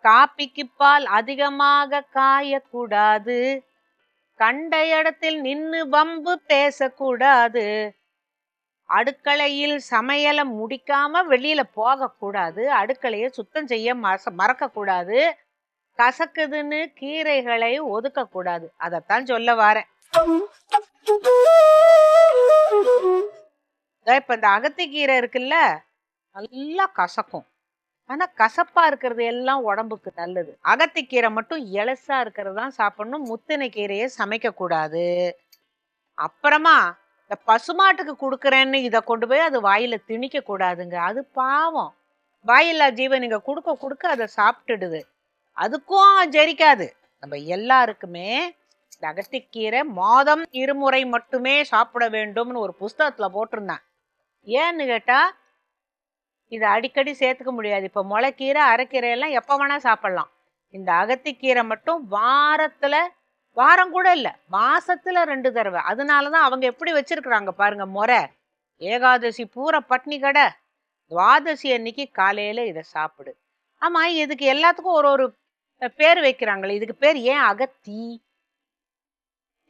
காப்பிக்கு பால் அதிகமாக காயக்கூடாது, கண்ட இடத்தில் நின்னு வம்பு பேசக்கூடாது, அடுக்களையில் சமையலை முடிக்காம வெளியில போக கூடாது, அடுக்களையை சுத்தம் செய்ய மறக்க கூடாது, கசக்குதுன்னு கீரைகளை ஒதுக்க கூடாது. அதத்தான் சொல்ல வாரேன். இப்ப இந்த அகத்திக்கீரை இருக்குல்ல, நல்லா கசக்கும். ஆனா கசப்பா இருக்கிறது எல்லாம் உடம்புக்கு நல்லது. அகத்திக்கீரை மட்டும் இலசா இருக்கிறது தான் சாப்பிடணும். முத்தின கீரையை சமைக்க கூடாது. அப்புறமா இந்த பசுமாட்டுக்கு கொடுக்குறேன்னு இதை கொண்டு போய் அது வாயில திணிக்க கூடாதுங்க. அது பாவம். வாயில்லா ஜீவன் நீங்க கொடுக்க கொடுக்க அதை சாப்பிட்டுடுது. அதுக்கும் ஜெரிக்காது. நம்ம எல்லாருக்குமே இந்த அகத்திக்கீரை மாதம் 2 முறை மட்டுமே சாப்பிட வேண்டும்னு ஒரு புஸ்தகத்துல போட்டிருந்தேன். ஏன்னு கேட்டா இதை அடிக்கடி சேர்த்துக்க முடியாது. இப்ப முளைக்கீரை அரைக்கீரை எல்லாம் எப்ப வேணா சாப்பிடலாம். இந்த அகத்திக்கீரை மட்டும் வாரம் கூட இல்ல, மாசத்துல 2 தடவை. அதனாலதான் அவங்க எப்படி வச்சிருக்கிறாங்க பாருங்க முறை. ஏகாதசி பூரா பட்னி கடை, துவாதசி அன்னைக்கு காலையில இதை சாப்பிடு. ஆமா, இதுக்கு எல்லாத்துக்கும் ஒரு ஒரு பேர் வைக்கிறாங்களே, இதுக்கு பேர் ஏன் அகத்தி?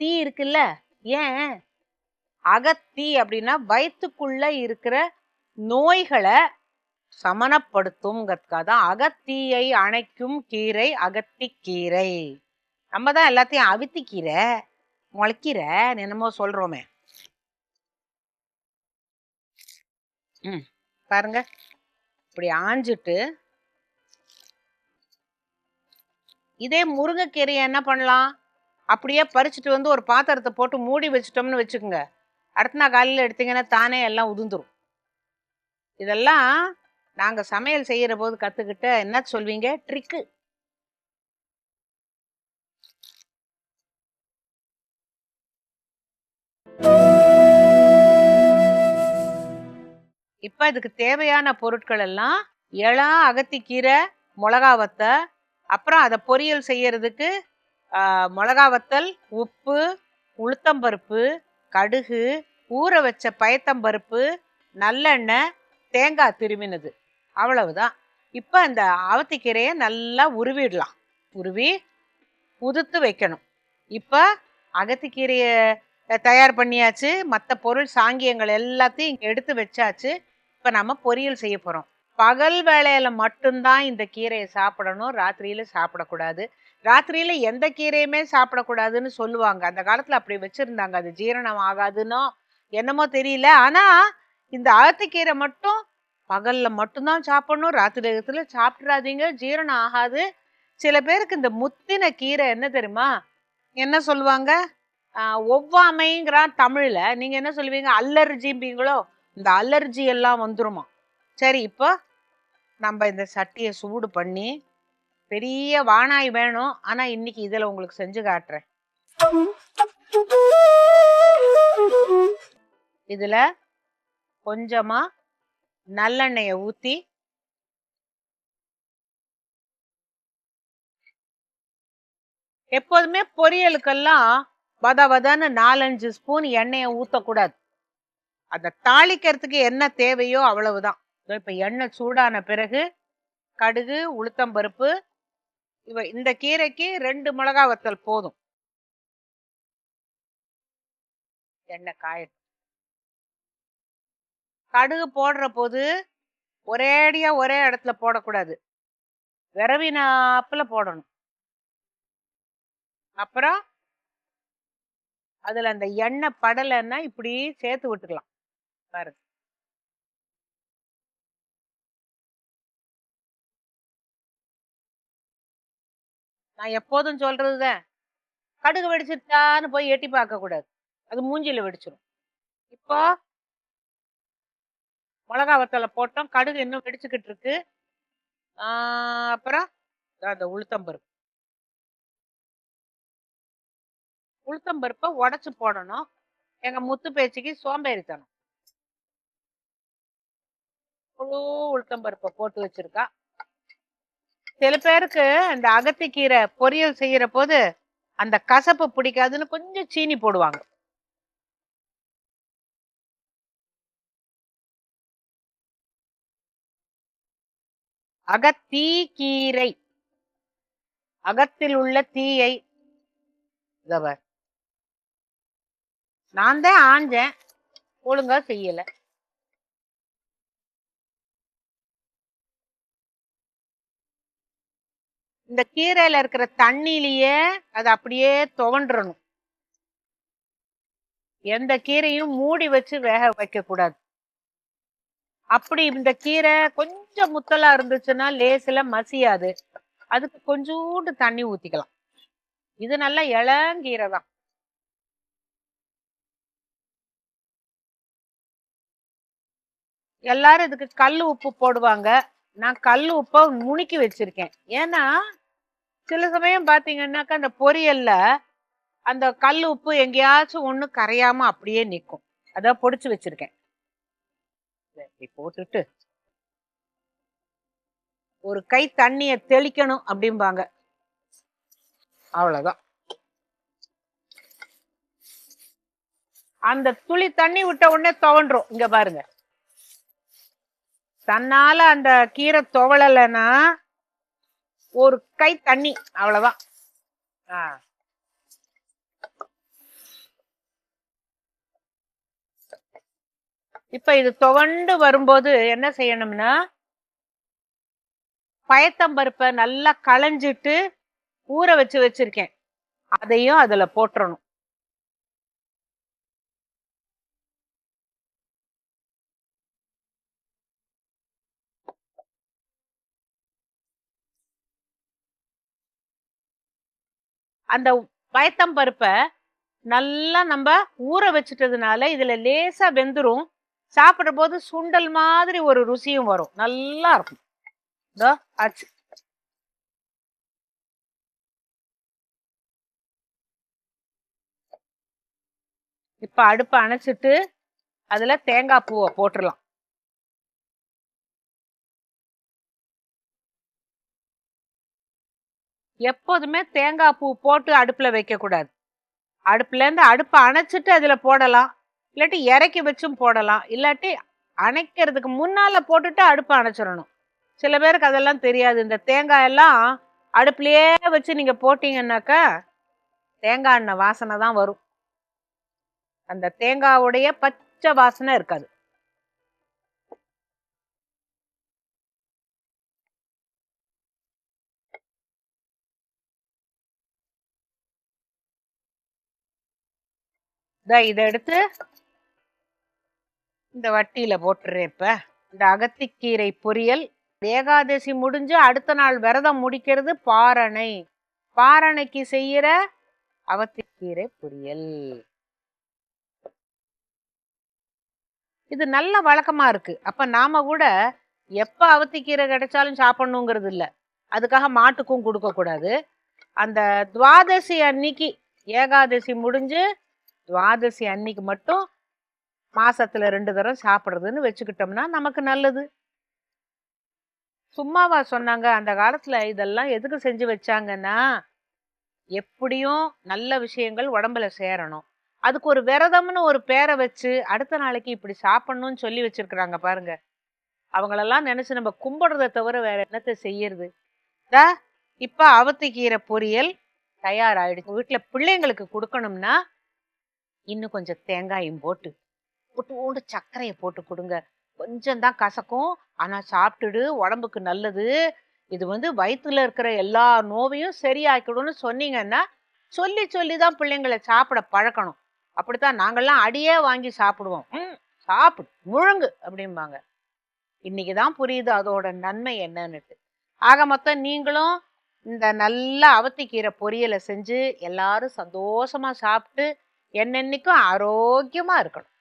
தீ இருக்குல்ல, ஏன் அகத்தி அப்படின்னா வயிற்றுக்குள்ள இருக்கிற நோய்களை சமனப்படுத்தும்ங்கிறதுக்காக தான் அகத்தீயை அணைக்கும் கீரை அகத்திக்கீரை. நம்ம தான் எல்லாத்தையும் அவித்திக்கீரை முளைக்கீரை என்னமோ சொல்றோமே. பாருங்க, இப்படி ஆஞ்சிட்டு இதே முருங்கைக்கீரையை என்ன பண்ணலாம், அப்படியே பறிச்சுட்டு வந்து ஒரு பாத்திரத்தை போட்டு மூடி வச்சுட்டோம்னு வச்சுக்கோங்க. அடுத்த நாள் காலையில் எடுத்தீங்கன்னா தானே எல்லாம் உதிர்ந்துரும். இதெல்லாம் நாங்க சமையல் செய்யற போது கத்துக்கிட்ட என்ன சொல்வீங்க ட்ரிக்கு. இப்ப இதுக்கு தேவையான பொருட்கள் எல்லாம் இளா அகத்திக்கீரை, மிளகா வத்தல், அப்புறம் அதை பொரியல் செய்யறதுக்கு மிளகா வத்தல், உப்பு, உளுத்தம்பருப்பு, கடுகு, ஊற வச்ச பயத்தம்பருப்பு, நல்லெண்ணெய், தேங்காய் திருவினது, அவ்வளவுதான். இப்ப அந்த அவத்திக்கீரையை நல்லா உருவிடலாம். உருவி உதுத்து வைக்கணும். இப்ப அகத்திக்கீரையை தயார் பண்ணியாச்சு, மற்ற பொருள் சாங்கியங்கள் எல்லாத்தையும் இங்க எடுத்து வச்சாச்சு. இப்ப நம்ம பொரியல் செய்ய போறோம். பகல் வேளையில மட்டும்தான் இந்த கீரையை சாப்பிடணும், ராத்திரியில சாப்பிடக்கூடாது. ராத்திரியில எந்த கீரையுமே சாப்பிடக்கூடாதுன்னு சொல்லுவாங்க. அந்த காலத்துல அப்படி வச்சிருந்தாங்க. அது ஜீரணம் ஆகாதுன்னோ என்னமோ தெரியல. ஆனா இந்த அகத்திக்கீரை மட்டும் பகல்ல மட்டும்தான் சாப்பிடணும், ராத்திரியில சாப்பிட்றாதீங்க, ஜீரணம் ஆகாது. சில பேருக்கு இந்த முத்தின கீரை என்ன தெரியுமா என்ன சொல்லுவாங்க, ஒவ்வாமைங்கிறான் தமிழ்ல, நீங்க என்ன சொல்லுவீங்க, அல்லர்ஜிம்பீங்களோ. இந்த அலர்ஜி எல்லாம் வந்துருமா. சரி, இப்போ நம்ம இந்த சட்டியை சூடு பண்ணி, பெரிய வானாய் வேணும், ஆனா இன்னைக்கு இதுல உங்களுக்கு செஞ்சு காட்டுறேன். இதுல கொஞ்சமா நல்லெண்ணெயை ஊத்தி, எப்போதுமே பொரியலுக்கெல்லாம் வதன்னு 4-5 ஸ்பூன் எண்ணெயை ஊத்தக்கூடாது. அதை தாளிக்கிறதுக்கு என்ன தேவையோ அவ்வளவுதான். இப்ப எண்ணெய் சூடான பிறகு கடுகு, உளுத்தம்பருப்பு, இந்த கீரைக்கு 2 மிளகா வத்தல் போதும். எண்ணெய் காயட்டும். கடுகு போடுற போது ஒரேடியா ஒரே இடத்துல போடக்கூடாது, விரவினாப்புல போடணும். அப்புறம் அதுல அந்த எண்ணெய் படலைன்னா இப்படி சேர்த்து விட்டுக்கலாம். பாருங்க, நான் எப்போதும் சொல்றதுதான், கடுகு வெடிச்சிட்டான்னு போய் எட்டி பார்க்க கூடாது, அது மூஞ்சில வெடிச்சிடும். இப்போ மிளகா வத்தலை போட்டோம், கடுகு இன்னும் வெடிச்சுக்கிட்டு இருக்கு. அப்புறம் அந்த உளுத்தம்பருப்பை உடைச்சு போடணும். எங்க முத்து பேச்சுக்கு சோம்பேறித்தனம், முழு உளுத்தம்பருப்பை போட்டு வச்சிருக்கா. சில பேருக்கு அந்த அகத்திக்கீரை பொரியல் செய்யற போது அந்த கசப்பு பிடிக்காதுன்னு கொஞ்சம் சீனி போடுவாங்க. அகத்திக்கீரை அகத்தில் உள்ள தீயை நான் தான் ஆஞ்சேன், ஒழுங்கா செய்யல. இந்த கீரையில இருக்கிற தண்ணியிலேயே அது அப்படியே துவண்டுறணும். எந்த கீரையும் மூடி வச்சு வேக வைக்க கூடாது. அப்படி இந்த கீரை கொஞ்சம் முத்தலா இருந்துச்சுன்னா லேசில மசியாது. அதுக்கு கொஞ்சோண்டு தண்ணி ஊத்திக்கலாம். இது நல்லா இளங்கீரை தான். எல்லாரும் இதுக்கு கல் உப்பு போடுவாங்க. நான் கல் உப்பை முணுக்கி வச்சிருக்கேன். ஏன்னா சில சமயம் பாத்தீங்கன்னாக்கா அந்த பொரியல்ல அந்த கல் உப்பு எங்கேயாச்சும் ஒண்ணு கரையாம அப்படியே நிற்கும். அதான் பொடிச்சு வச்சிருக்கேன். போட்டுட்டு ஒரு கை தண்ணிய தெளிக்கணும் அப்படிம்பாங்க. அவ்வளவுதான். அந்த துளி தண்ணி விட்ட உடனே துவண்டுரும். இங்க பாருங்க, தன்னால அந்த கீரை துவளலைன்னா ஒரு கை தண்ணி, அவ்வளவுதான். இப்ப இது துவண்டு வரும்போது என்ன செய்யணும்னா, பயத்தம்பருப்பை நல்லா களைஞ்சிட்டு ஊற வச்சு வச்சிருக்கேன், அதையும் அதுல போட்டுறணும். அந்த பயத்தம்பருப்பை நல்லா நம்ம ஊற வச்சுட்டதுனால இதுல லேசா வெந்துரும். சாப்பிடுற போது சுண்டல் மாதிரி ஒரு ருசியும் வரும், நல்லா இருக்கும். ஆச்சு. இப்ப அடுப்பை அணைச்சிட்டு அதுல தேங்காய் பூவை போட்டுடலாம். எப்போதுமே தேங்காய் பூ போட்டு அடுப்புல வைக்க கூடாது. அடுப்புல இருந்து அடுப்பை அணைச்சிட்டு அதுல போடலாம், இல்லாட்டி இறக்கி வச்சும் போடலாம், இல்லாட்டி அணைக்கிறதுக்கு முன்னால போட்டுட்டு அடுப்பை அணைச்சிடணும். சில பேருக்கு அதெல்லாம் தெரியாது. இந்த தேங்காய் எல்லாம் அடுப்புலயே வச்சு நீங்க போட்டீங்கன்னாக்கா தேங்காய் எண்ணெய் வாசனை தான் வரும். அந்த தேங்காவுடைய பச்சை வாசனை இருக்காது. இதை எடுத்து இந்த வட்டியில போட்டுறேன். இப்ப இந்த அகத்திக்கீரை பொரியல் ஏகாதசி முடிஞ்சு அடுத்த நாள் விரதம் முடிக்கிறது பாரணை. பாரணைக்கு செய்யற அவத்திக்கீரை பொரியல் இது நல்ல வழக்கமா இருக்கு. அப்ப நாம கூட எப்ப அவத்திக்கீரை கிடைச்சாலும் சாப்பிடணுங்கிறது இல்ல. அதுக்காக மாட்டுக்கும் கொடுக்க கூடாது. அந்த துவாதசி அன்னைக்கு, ஏகாதசி முடிஞ்சு துவாதசி அன்னைக்கு மட்டும் மாசத்துல 2 தடவை சாப்பிடுறதுன்னு வச்சுக்கிட்டோம்னா நமக்கு நல்லது. சும்மாவா சொன்னாங்க? அந்த காலத்துல இதெல்லாம் எதுக்கு செஞ்சு வச்சாங்கன்னா, எப்படியும் நல்ல விஷயங்கள் உடம்புல சேரணும். அதுக்கு ஒரு விரதம்னு ஒரு பேரை வச்சு அடுத்த நாளைக்கு இப்படி சாப்பிடணும்னு சொல்லி வச்சிருக்கிறாங்க பாருங்க. அவங்களெல்லாம் நினைச்சு நம்ம கும்பிடுறத தவிர வேற என்னத்தை செய்யறது? இப்ப அவத்திக்கீரை பொரியல் தயாராயிடுச்சு. வீட்டுல பிள்ளைங்களுக்கு கொடுக்கணும்னா இன்னும் கொஞ்சம் தேங்காயும் போட்டு போட்டு சர்க்கரையை போட்டு கொடுங்க. கொஞ்சம் தான் கசக்கும், ஆனா சாப்பிட்டுடு, உடம்புக்கு நல்லது. இது வயிற்றுல இருக்கிற எல்லா நோவையும் சரியாக்கிடும்னு சொன்னீங்கன்னா சொல்லி சொல்லிதான் பிள்ளைங்களை சாப்பிட பழக்கணும். அப்படித்தான் நாங்கள்லாம் அடியே வாங்கி சாப்பிடுவோம். சாப்பிடு, முழுங்கு அப்படிம்பாங்க. இன்னைக்குதான் புரியுது அதோட நன்மை என்னன்னுட்டு. ஆக மொத்தம் நீங்களும் இந்த நல்ல அவத்திக்கீரை பொரியலை செஞ்சு எல்லாரும் சந்தோஷமா சாப்பிட்டு என்னென்னைக்கும் ஆரோக்கியமா இருக்கணும்.